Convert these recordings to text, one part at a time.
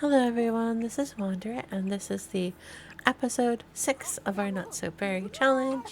Hello everyone, this is Wander, and this is the episode 6 of our Not So Berry challenge.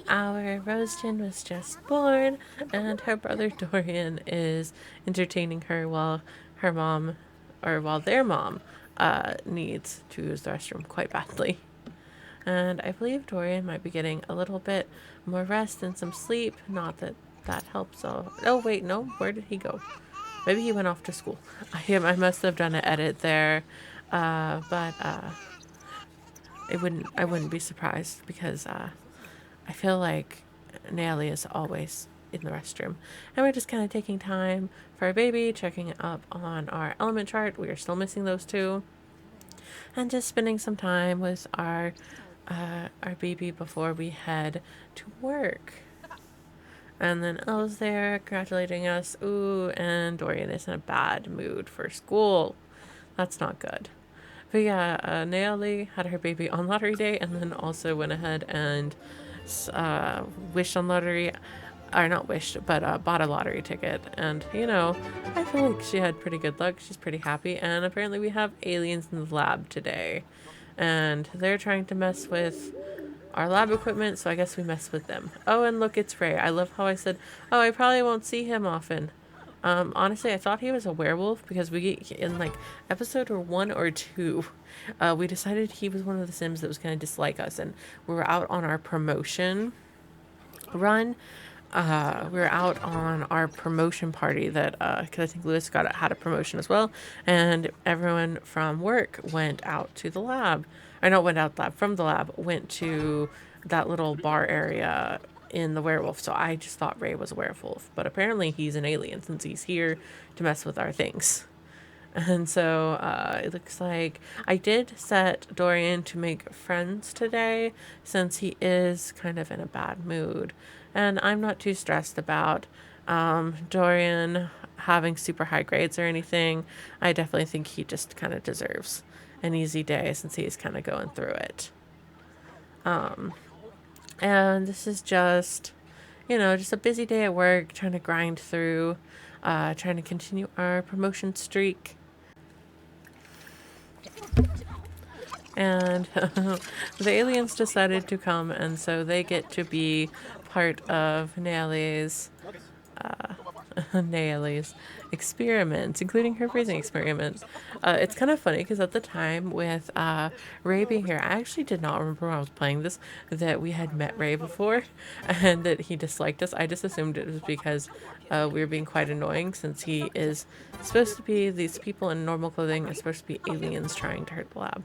Our Rosejin was just born, and her brother Dorian is entertaining her while her mom, or while their mom, needs to use the restroom quite badly. And I believe Dorian might be getting a little bit more rest and some sleep. Not that that helps. Oh wait, no, where did he go? Maybe he went off to school. I must have done an edit there, but I wouldn't be surprised because I feel like Natalie is always in the restroom, and we're just kind of taking time for our baby, checking up on our element chart. We are still missing those two, and just spending some time with our baby before we head to work. And then Elle's there congratulating us. Ooh, and Dorian is in a bad mood for school. That's not good. But yeah, Naomi had her baby on lottery day and then also went ahead and wished on lottery. Or not wished, but bought a lottery ticket. And, I feel like she had pretty good luck. She's pretty happy. And apparently we have aliens in the lab today. And they're trying to mess with our lab equipment, so I guess we mess with them. Oh, and look, it's Ray. I love how I said, oh, I probably won't see him often. Honestly, I thought he was a werewolf because in like episode 1 or 2, we decided he was one of the Sims that was going to dislike us, and we were out on our promotion run. We were out on our promotion party that, because I think Lewis had a promotion as well, and everyone from work went out to the lab. I know went out from the lab, went to that little bar area in the werewolf. So I just thought Ray was a werewolf, but apparently he's an alien since he's here to mess with our things. And so it looks like I did set Dorian to make friends today since he is kind of in a bad mood. And I'm not too stressed about Dorian having super high grades or anything. I definitely think he just kind of deserves an easy day since he's kind of going through it. And this is just a busy day at work, trying to grind through, trying to continue our promotion streak. And the aliens decided to come, and so they get to be part of Natalie's Natalie's experiments, including her freezing experiments. It's kind of funny because at the time with Ray being here, I actually did not remember when I was playing this that we had met Ray before and that he disliked us. I just assumed it was because we were being quite annoying since he is supposed to be these people in normal clothing and supposed to be aliens trying to hurt the lab.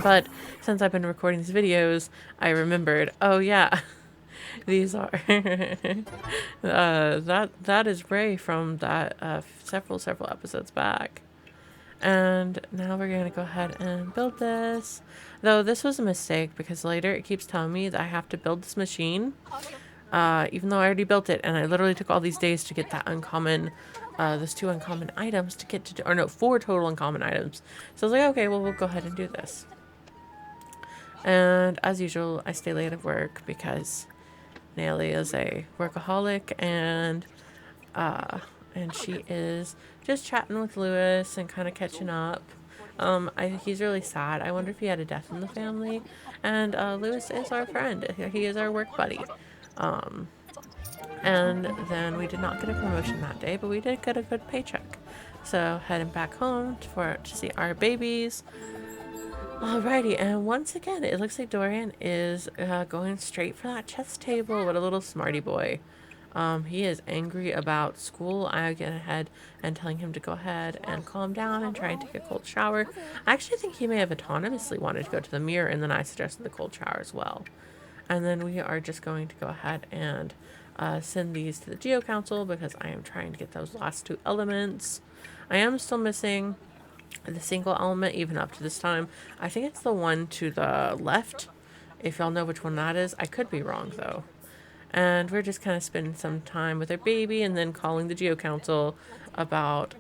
But since I've been recording these videos, I remembered, oh yeah, these are that is Ray from that several episodes back. And now we're gonna go ahead and build this. Though this was a mistake because later it keeps telling me that I have to build this machine. Even though I already built it, and I literally took all these days to get that uncommon, those 2 uncommon items to get to, or no, 4 total uncommon items. So I was like, okay, well, we'll go ahead and do this. And as usual, I stay late at work because Nelly is a workaholic, and she is just chatting with Lewis and kind of catching up. He's really sad. I wonder if he had a death in the family. And Lewis is our friend. He is our work buddy. And then we did not get a promotion that day, but we did get a good paycheck. So heading back home to see our babies. Alrighty, and once again, it looks like Dorian is going straight for that chess table. What a little smarty boy. He is angry about school. I get ahead and telling him to go ahead and calm down and try and take a cold shower. I actually think he may have autonomously wanted to go to the mirror, and then I suggested the cold shower as well. And then we are just going to go ahead and send these to the Geo Council because I am trying to get those last 2 elements. I am still missing the single element even up to this time. I think it's the one to the left, if y'all know which one that is. I could be wrong though. And we're just kind of spending some time with our baby and then calling the Geo Council about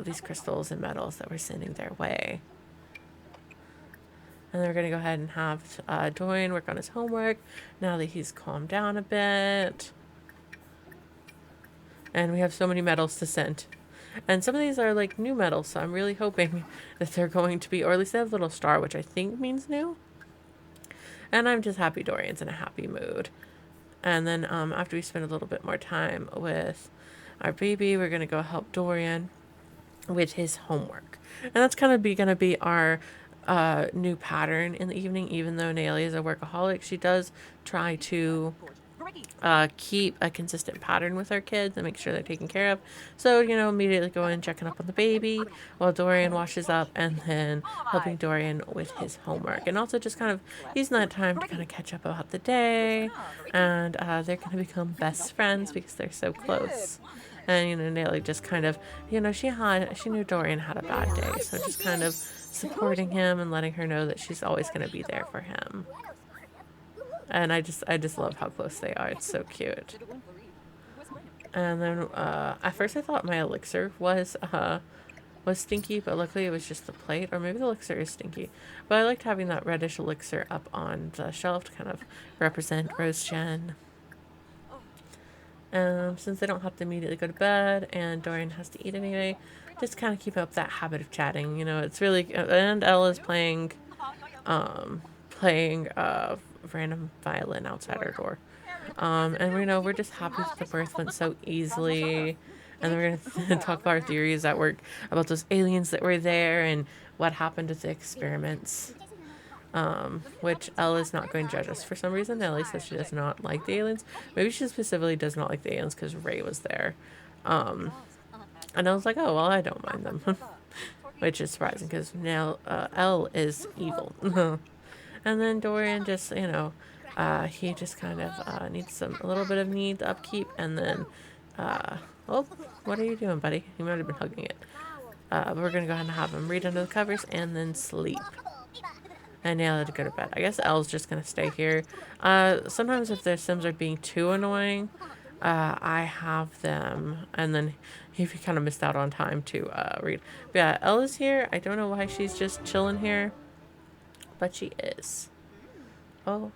these crystals and metals that we're sending their way. And then we're going to go ahead and have Dorian work on his homework now that he's calmed down a bit. And we have so many metals to send. And some of these are like new medals, so I'm really hoping that they're going to be, or at least they have a little star, which I think means new. And I'm just happy Dorian's in a happy mood. And then after we spend a little bit more time with our baby, we're going to go help Dorian with his homework. And that's kind of going to be our new pattern in the evening. Even though Nayeli is a workaholic, she does try to keep a consistent pattern with our kids and make sure they're taken care of. So, immediately go in, checking up on the baby while Dorian washes up, and then helping Dorian with his homework. And also just kind of using that time to kind of catch up about the day. And they're going to become best friends because they're so close. And, Nayeli just kind of, she knew Dorian had a bad day. So just kind of supporting him and letting her know that she's always going to be there for him. And I just love how close they are. It's so cute. And then at first I thought my elixir was stinky, but luckily it was just the plate, or maybe the elixir is stinky. But I liked having that reddish elixir up on the shelf to kind of represent Rose Jen. Since they don't have to immediately go to bed and Dorian has to eat anyway, just kind of keep up that habit of chatting. It's really, and Elle is playing random violin outside our door. And we're just happy that the birth went so easily. And then we're going to talk about our theories at work about those aliens that were there and what happened with the experiments. Which Elle is not going to judge us for some reason. Ellie says she does not like the aliens. Maybe she specifically does not like the aliens because Ray was there. And I was like, oh, well, I don't mind them. Which is surprising because now Elle is evil. And then Dorian just, he just kind of needs a little bit of need upkeep. And then, oh, what are you doing, buddy? You might have been hugging it. But we're going to go ahead and have him read under the covers and then sleep. And now let it go to bed. I guess Elle's just going to stay here. Sometimes if their Sims are being too annoying, I have them. And then he kind of missed out on time to read. But yeah, Elle is here. I don't know why she's just chilling here. But she is. Oh.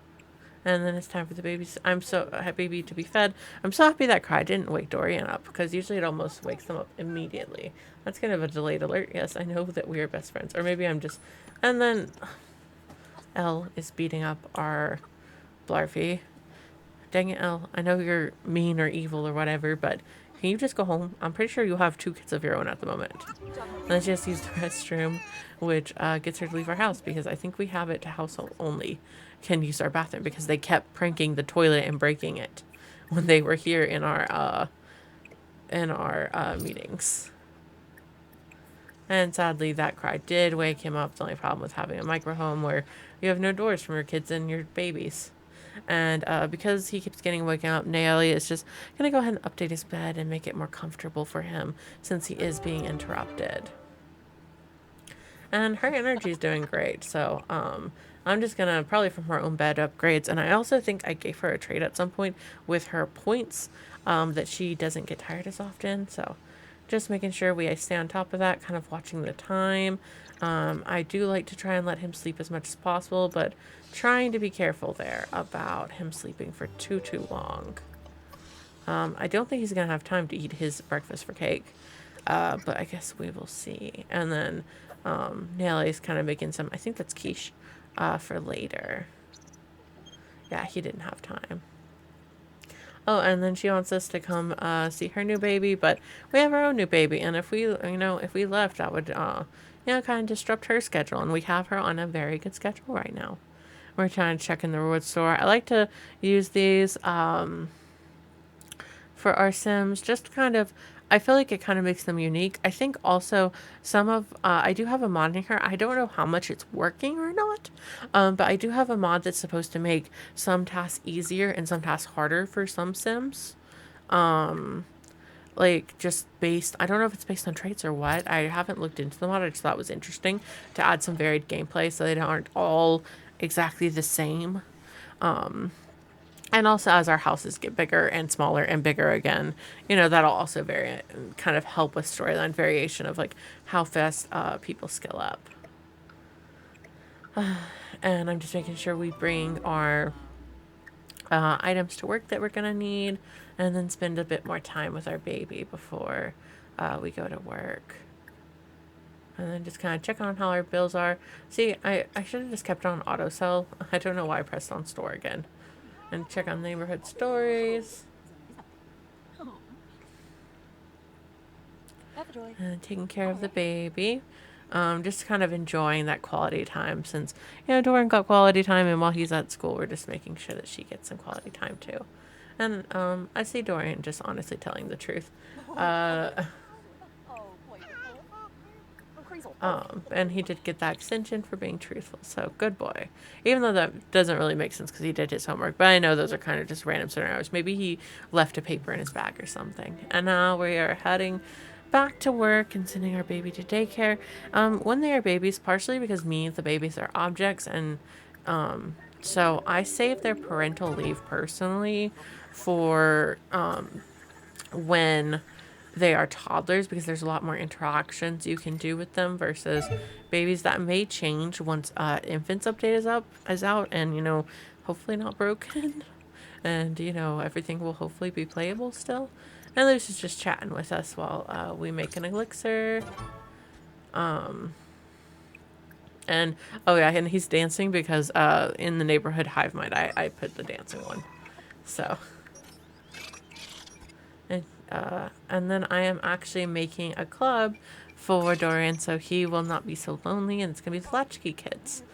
And then it's time for the babies. I'm so happy to be fed. I'm so happy that cry didn't wake Dorian up, because usually it almost wakes them up immediately. That's kind of a delayed alert. Yes, I know that we are best friends. Or maybe I'm just... And then Elle is beating up our Blarfy. Dang it, Elle. I know you're mean or evil or whatever, but can you just go home? I'm pretty sure you have 2 kids of your own at the moment. And then she just used the restroom, which gets her to leave our house, because I think we have it to household only can use our bathroom, because they kept pranking the toilet and breaking it when they were here in our meetings. And sadly, that cry did wake him up. The only problem with having a micro home where you have no doors from your kids and your babies. And because he keeps getting woken up, Nayeli is just going to go ahead and update his bed and make it more comfortable for him, since he is being interrupted. And her energy is doing great. So I'm just going to, probably from her own bed, upgrades. And I also think I gave her a trade at some point with her points, that she doesn't get tired as often. So just making sure I stay on top of that, kind of watching the time. I do like to try and let him sleep as much as possible, but trying to be careful there about him sleeping for too long. I don't think he's going to have time to eat his breakfast for cake, but I guess we will see. And then Nayeli's kind of making some, I think that's quiche, for later. Yeah, he didn't have time. Oh, and then she wants us to come see her new baby, but we have our own new baby, and if we left, that would kind of disrupt her schedule, and we have her on a very good schedule right now. We're trying to check in the reward store. I like to use these for our Sims, just kind of, I feel like it kind of makes them unique. I think also some of, I do have a mod in here. I don't know how much it's working or not, but I do have a mod that's supposed to make some tasks easier and some tasks harder for some Sims. Like just based, I don't know if it's based on traits or what. I haven't looked into the mod. I just thought it was interesting to add some varied gameplay so they aren't all exactly the same. And also as our houses get bigger and smaller and bigger again, that'll also vary and kind of help with storyline variation of like how fast people skill up. And I'm just making sure we bring our items to work that we're going to need, and then spend a bit more time with our baby before we go to work. And then just kind of check on how our bills are. See, I should have just kept on auto sell. I don't know why I pressed on store again. And check on neighborhood stories. And taking care of the baby. Just kind of enjoying that quality time since, Dorian got quality time, and while he's at school, we're just making sure that she gets some quality time too. And I see Dorian just honestly telling the truth. And he did get that extension for being truthful, so good boy. Even though that doesn't really make sense because he did his homework, but I know those are kind of just random scenarios. Maybe he left a paper in his bag or something. And now we are heading back to work and sending our baby to daycare. When they are babies, partially because the babies are objects, and so I save their parental leave personally for when they are toddlers, because there's a lot more interactions you can do with them versus babies. That may change once infants update is out, and hopefully not broken, and everything will hopefully be playable still. And Luce is just chatting with us while we make an elixir. And oh yeah, and he's dancing because in the neighborhood hive mind I put the dancing one. So and then I am actually making a club for Dorian so he will not be so lonely, and it's gonna be the latchkey kids.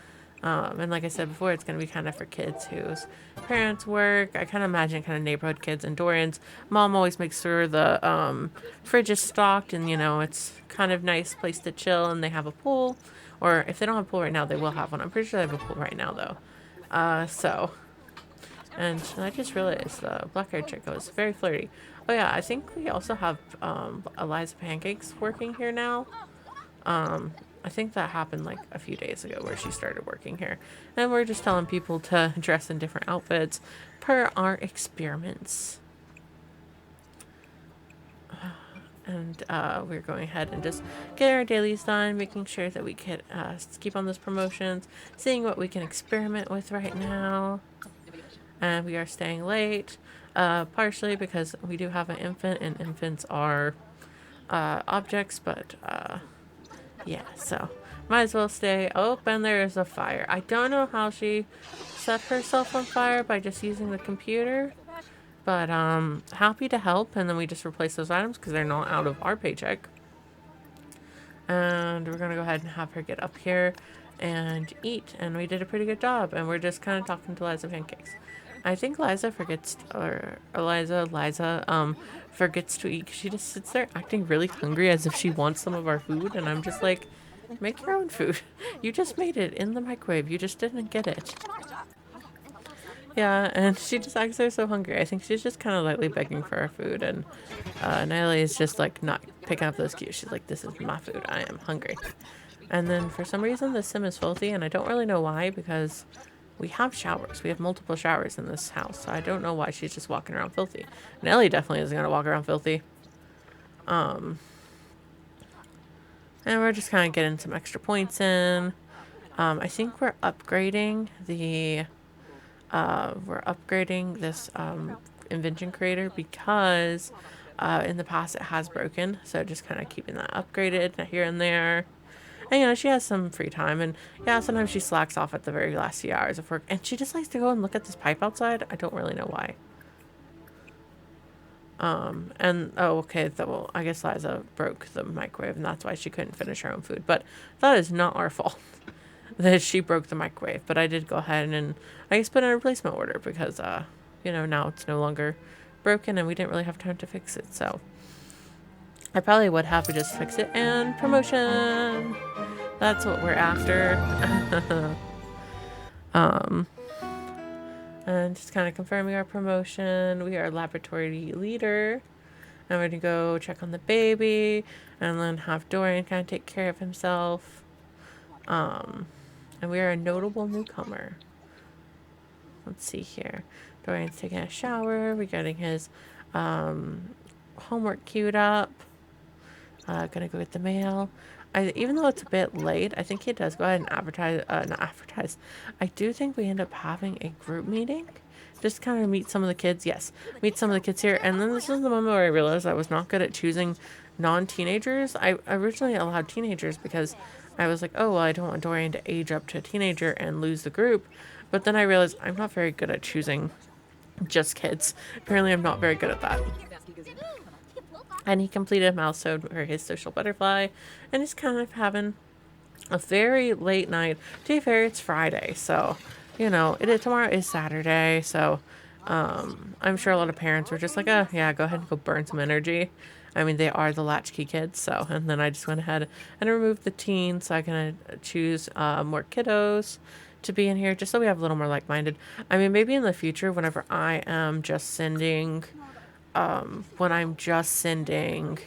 And like I said before, it's going to be kind of for kids whose parents work. I kind of imagine kind of neighborhood kids. And Dorian's mom always makes sure the fridge is stocked, and it's kind of nice place to chill, and they have a pool. Or if they don't have a pool right now, they will have one. I'm pretty sure they have a pool right now, though. And I just realized the black-haired chico is very flirty. Oh yeah, I think we also have Eliza Pancakes working here now. I think that happened like a few days ago where she started working here. And we're just telling people to dress in different outfits per our experiments. And we're going ahead and just getting our dailies done, making sure that we could keep on those promotions, seeing what we can experiment with right now. And we are staying late, partially because we do have an infant, and infants are objects, but yeah, so might as well stay. Oh, and there is a fire. I don't know how she set herself on fire by just using the computer, but happy to help. And then we just replace those items because they're not out of our paycheck. And we're gonna go ahead and have her get up here and eat, and we did a pretty good job. And we're just kind of talking to Liza Pancakes. I think Liza forgets to eat because she just sits there acting really hungry as if she wants some of our food, and I'm just like, make your own food. You just made it in the microwave. You just didn't get it. Yeah, and she just acts so hungry. I think she's just kind of lightly begging for our food, and Natalie is just like not picking up those cues. She's like, this is my food. I am hungry. And then for some reason the sim is filthy, and I don't really know why, because we have showers. We have multiple showers in this house. So I don't know why she's just walking around filthy. Nellie definitely isn't going to walk around filthy. And we're just kind of getting some extra points in. I think we're upgrading this invention creator because in the past it has broken. So just kind of keeping that upgraded here and there. And, she has some free time. And, yeah, sometimes she slacks off at the very last few hours of work. And she just likes to go and look at this pipe outside. I don't really know why. Okay. Well, I guess Liza broke the microwave, and that's why she couldn't finish her own food. But that is not our fault that she broke the microwave. But I did go ahead and, I guess, put in a replacement order because, now it's no longer broken, and we didn't really have time to fix it. So I probably would have to just fix it. And promotion. That's what we're after. And just kind of confirming our promotion. We are laboratory leader. And we're going to go check on the baby. And then have Dorian kind of take care of himself. And we are a notable newcomer. Let's see here. Dorian's taking a shower. We're getting his homework queued up. Gonna go get the mail. Even though it's a bit late, I think he does go ahead and not advertise. I do think we end up having a group meeting just kind of meet some of the kids. Yes, meet some of the kids here. And then this is the moment where I realized I was not good at choosing non-teenagers. I originally allowed teenagers because I was like, oh, well, I don't want Dorian to age up to a teenager and lose the group. But then I realized I'm not very good at choosing just kids. Apparently, I'm not very good at that. And he completed a milestone for his social butterfly, and he's kind of having a very late night. To be fair, it's Friday, so tomorrow is Saturday, so I'm sure a lot of parents were just like, oh yeah, go ahead and go burn some energy. I mean, they are the latchkey kids, so. And then I just went ahead and removed the teens so I can choose more kiddos to be in here, just so we have a little more like-minded. I mean, maybe in the future, whenever I am just sending when I'm just sending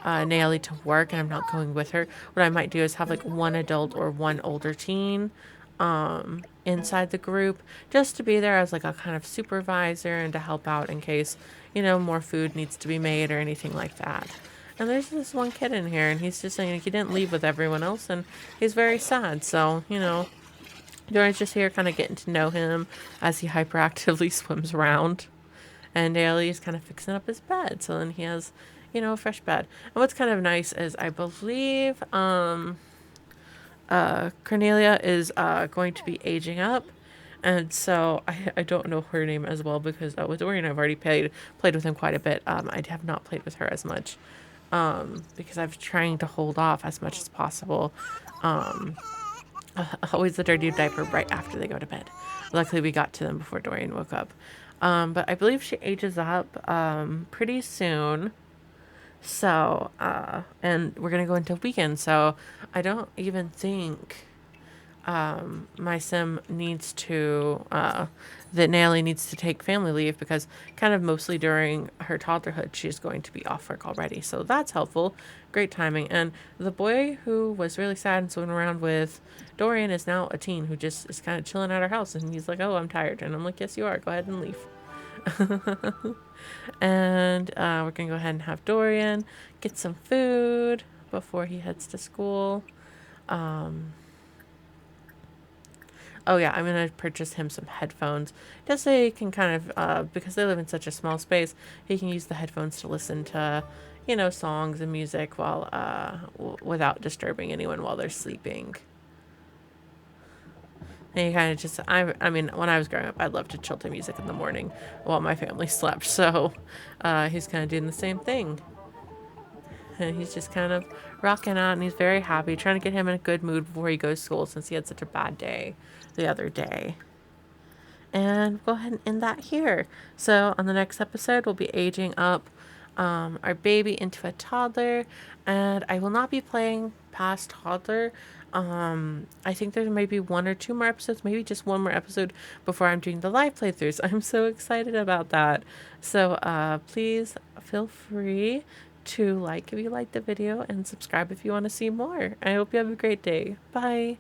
Naomi to work and I'm not going with her, what I might do is have like one adult or one older teen inside the group, just to be there as like a kind of supervisor and to help out in case, more food needs to be made or anything like that. And there's this one kid in here, and he's just saying he didn't leave with everyone else, and he's very sad. So, Dorian's just here kind of getting to know him as he hyperactively swims around. And Naomi's kind of fixing up his bed. So then he has, a fresh bed. And what's kind of nice is I believe Cornelia is going to be aging up. And so I don't know her name as well because with Dorian I've already played with him quite a bit. I have not played with her as much because I'm trying to hold off as much as possible. Always the dirty diaper right after they go to bed. Luckily we got to them before Dorian woke up. But I believe she ages up pretty soon. So, and we're going to go into weekend. So I don't even think my sim needs to, that Naomi needs to take family leave because kind of mostly during her toddlerhood, she's going to be off work already. So that's helpful. Great timing. And the boy who was really sad and swimming around with Dorian is now a teen who just is kind of chilling at our house. And he's like, oh, I'm tired. And I'm like, yes, you are. Go ahead and leave. And we're going to go ahead and have Dorian get some food before he heads to school. Oh yeah, I'm going to purchase him some headphones just so he can kind of, because they live in such a small space, he can use the headphones to listen to, songs and music while, without disturbing anyone while they're sleeping. And he kind of just, I mean, when I was growing up, I loved to chill to music in the morning while my family slept. So he's kind of doing the same thing. And he's just kind of rocking out, and he's very happy, trying to get him in a good mood before he goes to school since he had such a bad day the other day. And go ahead and end that here. So on the next episode, we'll be aging up our baby into a toddler, and I will not be playing past toddler. I think there may be one or two more episodes, maybe just one more episode before I'm doing the live playthroughs. I'm so excited about that. So please feel free to like if you liked the video and subscribe if you want to see more. I hope you have a great day. Bye.